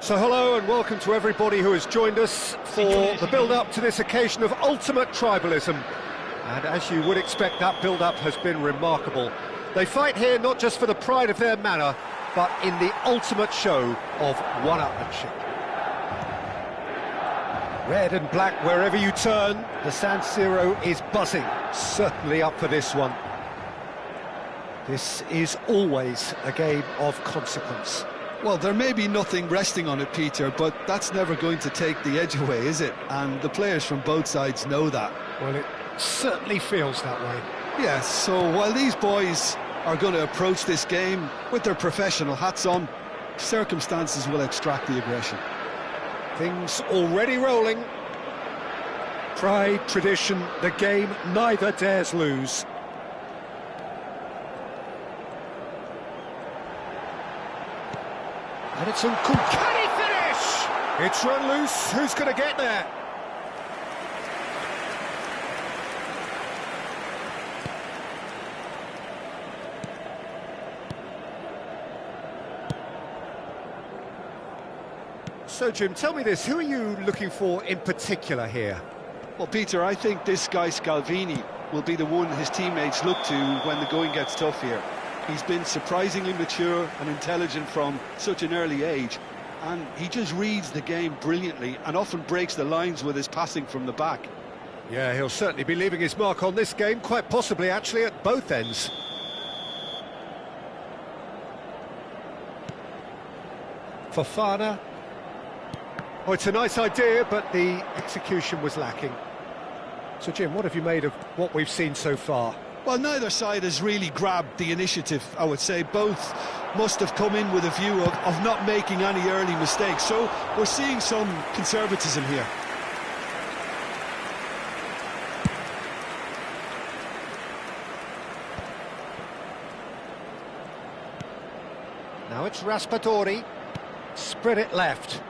So hello and welcome to everybody who has joined us for the build-up to this occasion of ultimate tribalism. And as you would expect, that build-up has been remarkable. They fight here not just for the pride of their manor, but in the ultimate show of one-upmanship. Red and black wherever you turn, the San Siro is buzzing, certainly up for this one. This is always a game of consequence. Well, there may be nothing resting on it, Peter, but that's never going to take the edge away, is it? And the players from both sides know that. Well, it certainly feels that way. Yes, so while these boys are going to approach this game with their professional hats on, circumstances will extract the aggression. Things already rolling. Pride, tradition, the game neither dares lose. And it's on. Can he finish? It's run loose. Who's going to get there? So, Jim, tell me this. Who are you looking for in particular here? Well, Peter, I think this guy Scalvini will be the one his teammates look to when the going gets tough here. He's been surprisingly mature and intelligent from such an early age, and he just reads the game brilliantly and often breaks the lines with his passing from the back. Yeah, he'll certainly be leaving his mark on this game, quite possibly actually at both ends. Fofana. Oh, it's a nice idea, but the execution was lacking. So, Jim, what have you made of what we've seen so far? Well, neither side has really grabbed the initiative, I would say. Both must have come in with a view of not making any early mistakes. So we're seeing some conservatism here. Now it's Raspadori. Spread it left.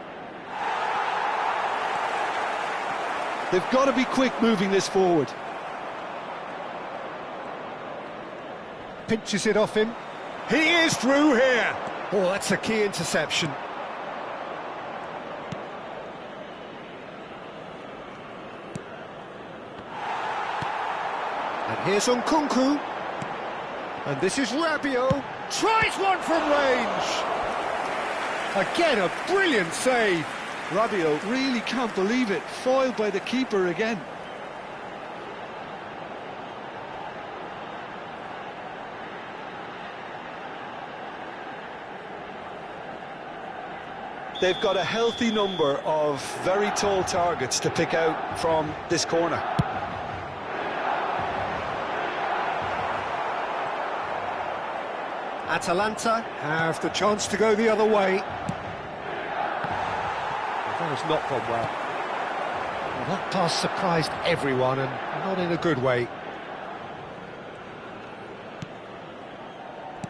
They've got to be quick moving this forward. Pinches it off him. He is through here. Oh, that's a key interception. And here's Nkunku. And this is Rabiot. Tries one from range. Again, a brilliant save. Rabiot really can't believe it. Foiled by the keeper again. They've got a healthy number of very tall targets to pick out from this corner. Atalanta have the chance to go the other way. That has not gone well. Well, that pass surprised everyone, and not in a good way.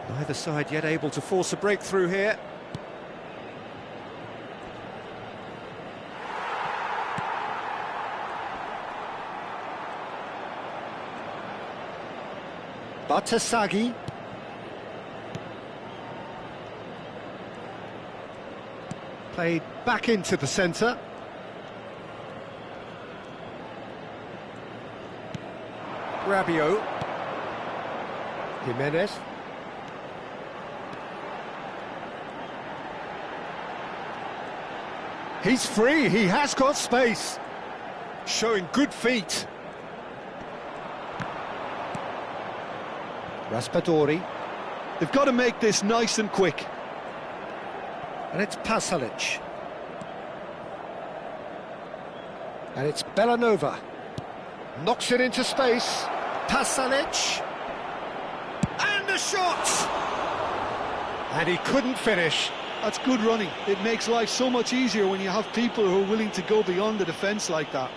Neither side yet able to force a breakthrough here. Batasagi. Played back into the centre. Rabiot. Jimenez. He's free, he has got space. Showing good feet. Raspadori. They've got to make this nice and quick. And it's Pasalic. And it's Bellanova. Knocks it into space. Pasalic. And a shot! And he couldn't finish. That's good running. It makes life so much easier when you have people who are willing to go beyond the defence like that.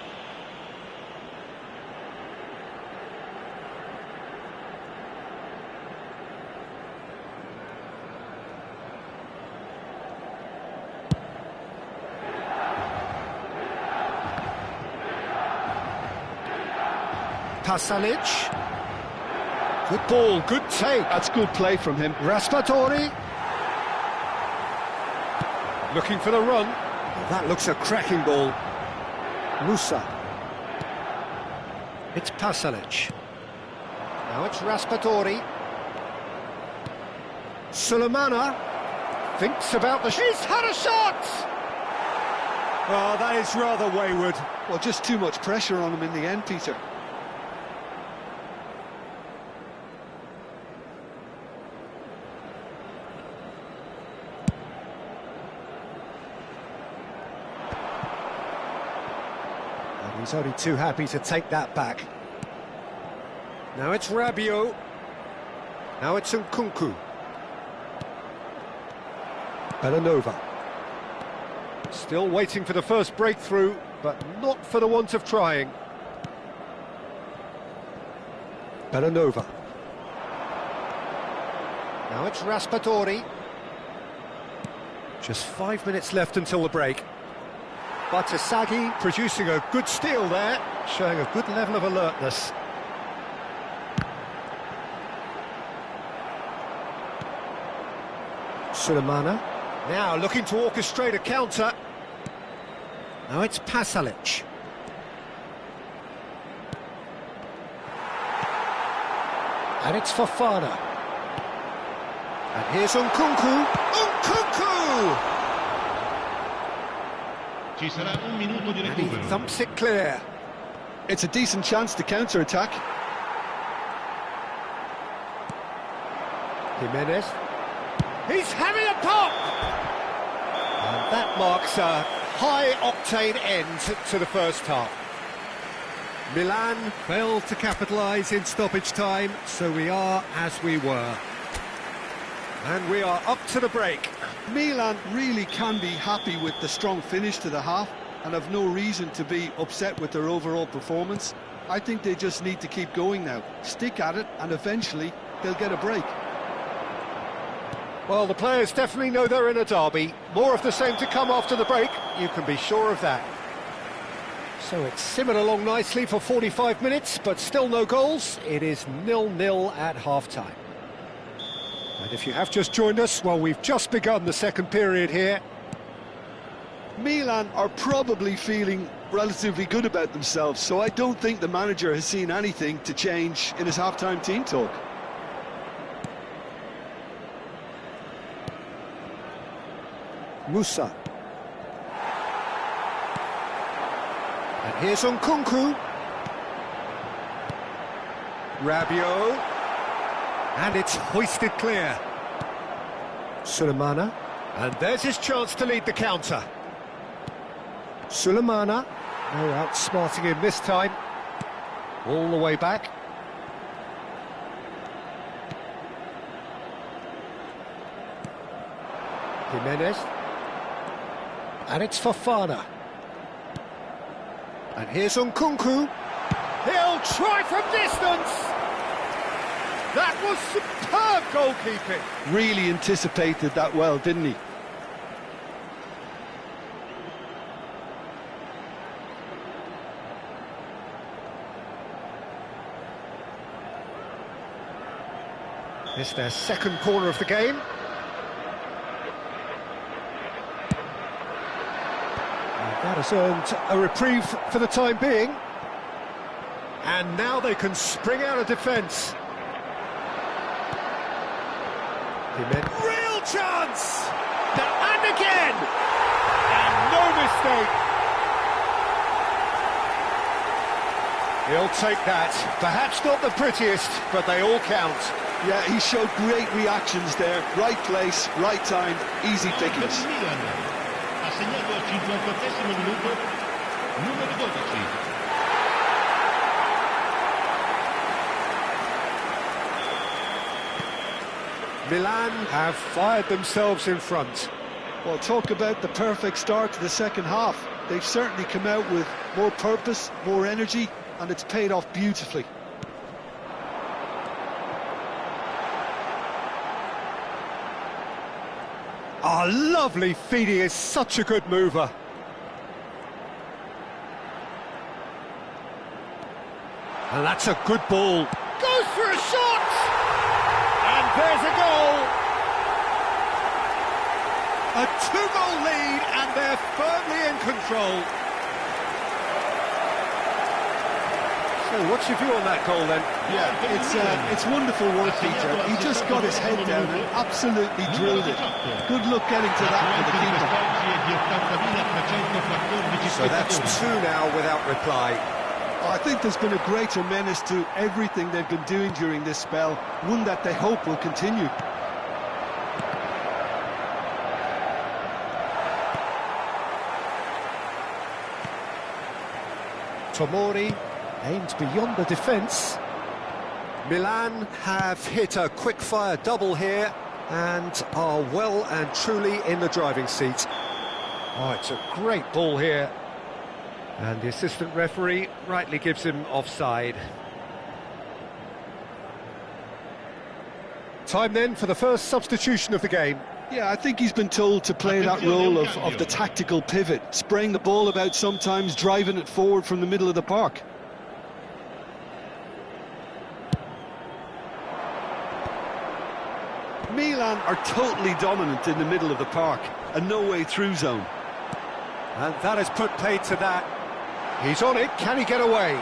Pasalic. Good ball, good take. That's good play from him. Raspadori. Looking for the run. That looks a cracking ball. Musa. It's Pasalic. Now it's Raspadori. Sulemana thinks about the... He's had a shot! Oh, that is rather wayward. Well, just too much pressure on him in the end, Peter. And he's only too happy to take that back. Now it's Rabiot. Now it's Nkunku. Belanova. Still waiting for the first breakthrough, but not for the want of trying. Belanova. Now it's Raspadori. Just 5 minutes left until the break. Batasagi producing a good steal there, showing a good level of alertness. Sulemana. Now looking to orchestrate a counter. Now it's Pasalic. And it's Fofana. And here's Nkunku. Nkunku! Ci sarà un minuto di And he recupero. thumps it clear. It's a decent chance to counter-attack. Jimenez. He's having a pop! And that marks a high-octane end to the first half. Milan failed to capitalise in stoppage time, so we are as we were. And we are up to the break. Milan really can be happy with the strong finish to the half and have no reason to be upset with their overall performance. I think they just need to keep going now, stick at it, and eventually they'll get a break. Well, the players definitely know they're in a derby. More of the same to come after the break, you can be sure of that. So it's simmered along nicely for 45 minutes, but still no goals. It is 0-0 at half-time. And if you have just joined us, well, we've just begun the second period here. Milan are probably feeling relatively good about themselves, so I don't think the manager has seen anything to change in his half-time team talk. Musa. And here's Nkunku. Rabiot. And it's hoisted clear. Sulemana. And there's his chance to lead the counter. Sulemana. No outsmarting him this time. All the way back. Jimenez. And it's Fofana. And here's Nkunku. He'll try from distance! That was superb goalkeeping. Really anticipated that well, didn't he? It's their second corner of the game. That has earned a reprieve for the time being. And now they can spring out of defence. Real chance! And again! And no mistake! He'll take that. Perhaps not the prettiest, but they all count. Yeah, he showed great reactions there. Right place, right time, easy pickings. Milan ha segnato al 58esimo minuto numero 12. Milan have fired themselves in front. Well, talk about the perfect start to the second half. They've certainly come out with more purpose, more energy, and it's paid off beautifully. Oh, lovely feed. He is such a good mover. And that's a good ball. Goes for a shot! And there's a goal! A two-goal lead, and they're firmly in control. So what's your view on that goal then? Yeah, it's wonderful work, Peter. He just got his head down and absolutely drilled it. Good luck getting to that for the keeper. So that's 2 now without reply. I think there's been a greater menace to everything they've been doing during this spell, one that they hope will continue. Tomori aimed beyond the defence. Milan have hit a quick-fire double here and are well and truly in the driving seat. Oh, it's a great ball here. And the assistant referee rightly gives him offside. Time then for the first substitution of the game. Yeah, I think he's been told to play that role of the tactical pivot, spraying the ball about sometimes, driving it forward from the middle of the park. Milan are totally dominant in the middle of the park, a no-way through zone. And that has put paid to that. He's on it, can he get away?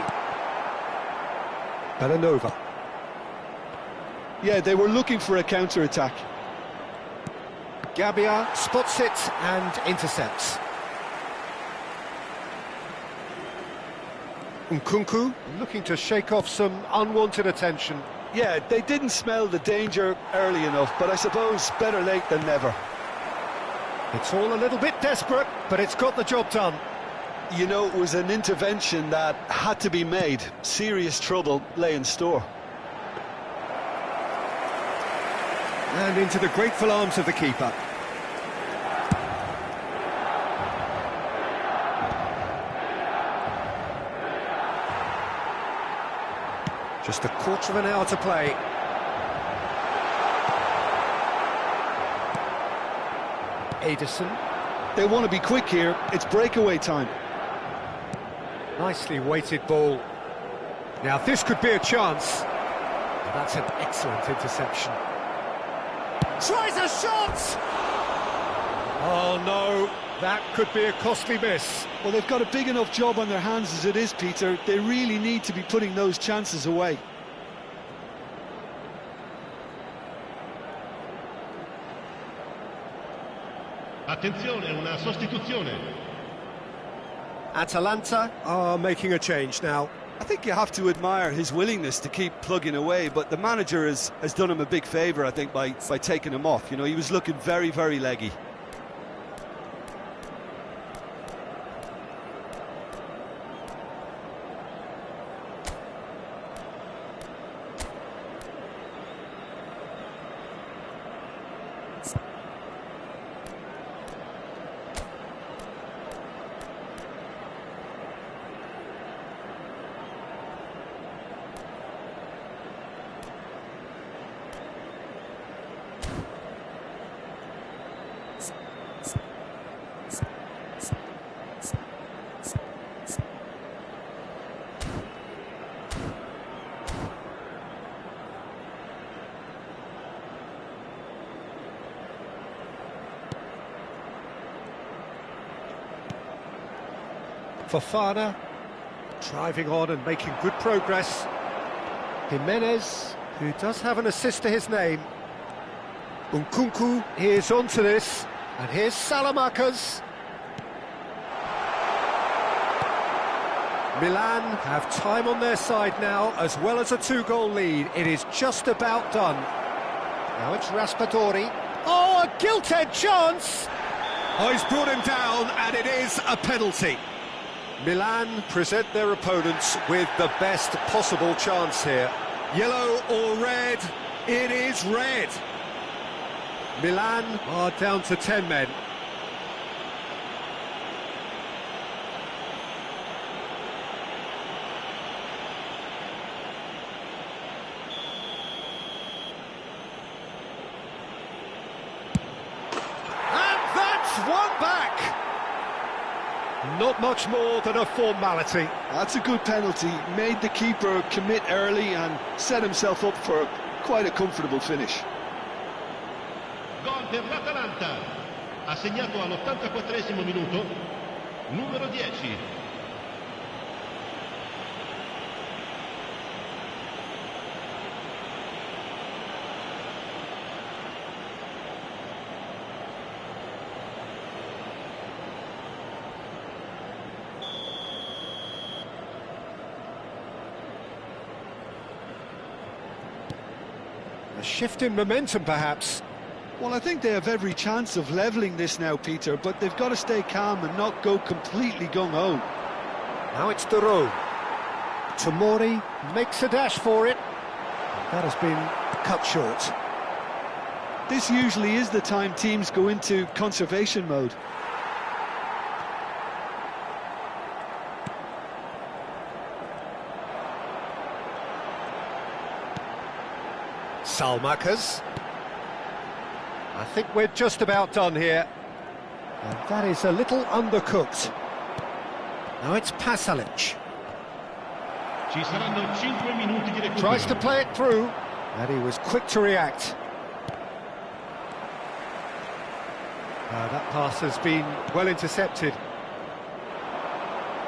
Belanova. Yeah, they were looking for a counter-attack. Gabbia spots it and intercepts. Nkunku looking to shake off some unwanted attention. Yeah, they didn't smell the danger early enough, but I suppose better late than never. It's all a little bit desperate, but it's got the job done. You know, it was an intervention that had to be made. Serious trouble lay in store. And into the grateful arms of the keeper. Just a quarter of an hour to play. Ederson. They want to be quick here. It's breakaway time. Nicely weighted ball. Now this could be a chance. And that's an excellent interception. Tries a shot! Oh no, that could be a costly miss. Well, they've got a big enough job on their hands as it is, Peter. They really need to be putting those chances away. Attenzione, una sostituzione. Atalanta are making a change now. I think you have to admire his willingness to keep plugging away, but the manager has done him a big favour, I think, by taking him off. You know, he was looking very, very leggy. Fofana driving on and making good progress. Jimenez, who does have an assist to his name. Nkunku is onto this, and here's Salamakers. Milan have time on their side now, as well as a 2-goal lead. It is just about done. Now it's Raspadori. Oh, a gilt-edged chance! Oh, he's brought him down, and it is a penalty. Milan present their opponents with the best possible chance here. Yellow or red? It is red. Milan are down to 10 men. And that's one back. Not much more than a formality. That's a good penalty. Made the keeper commit early and set himself up for quite a comfortable finish. Gol per l'Atalanta. ha segnato all'84esimo minuto, numero 10. A shift in momentum, perhaps. Well, I think they have every chance of levelling this now, Peter, but they've got to stay calm and not go completely gung-ho. Now it's Dobro. Tomori makes a dash for it. That has been cut short. This usually is the time teams go into conservation mode. Salmakas. I think we're just about done here. And that is a little undercooked. Now it's Pasalic. Ci saranno 5 minuti di recupero. Tries to play it through, and he was quick to react. That pass has been well intercepted.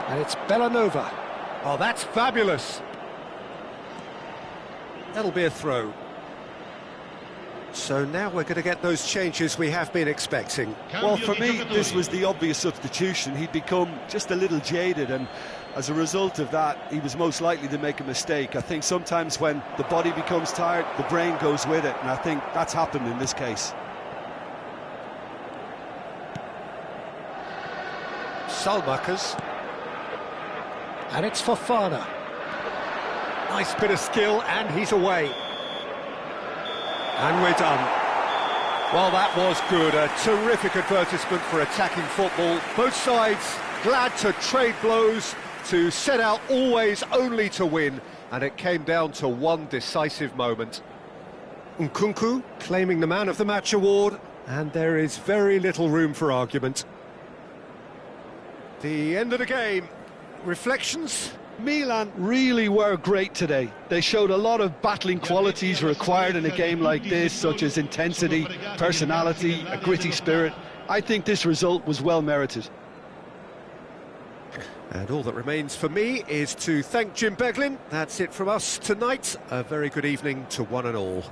And it's Bellanova. Oh, that's fabulous. That'll be a throw. So now we're going to get those changes we have been expecting. Well, for me, this was the obvious substitution. He'd become just a little jaded, and as a result of that, he was most likely to make a mistake. I think sometimes when the body becomes tired, the brain goes with it, and I think that's happened in this case. Salmakas. And it's Fofana. Nice bit of skill, and he's away. And we're done. Well, that was good. A terrific advertisement for attacking football. Both sides glad to trade blows, to set out always only to win. And it came down to one decisive moment. Nkunku claiming the Man of the Match award, and there is very little room for argument. The end of the game. Reflections? Milan really were great today. They showed a lot of battling qualities required in a game like this, such as intensity, personality, a gritty spirit. I think this result was well merited. And all that remains for me is to thank Jim Beglin. That's it from us tonight. A very good evening to one and all.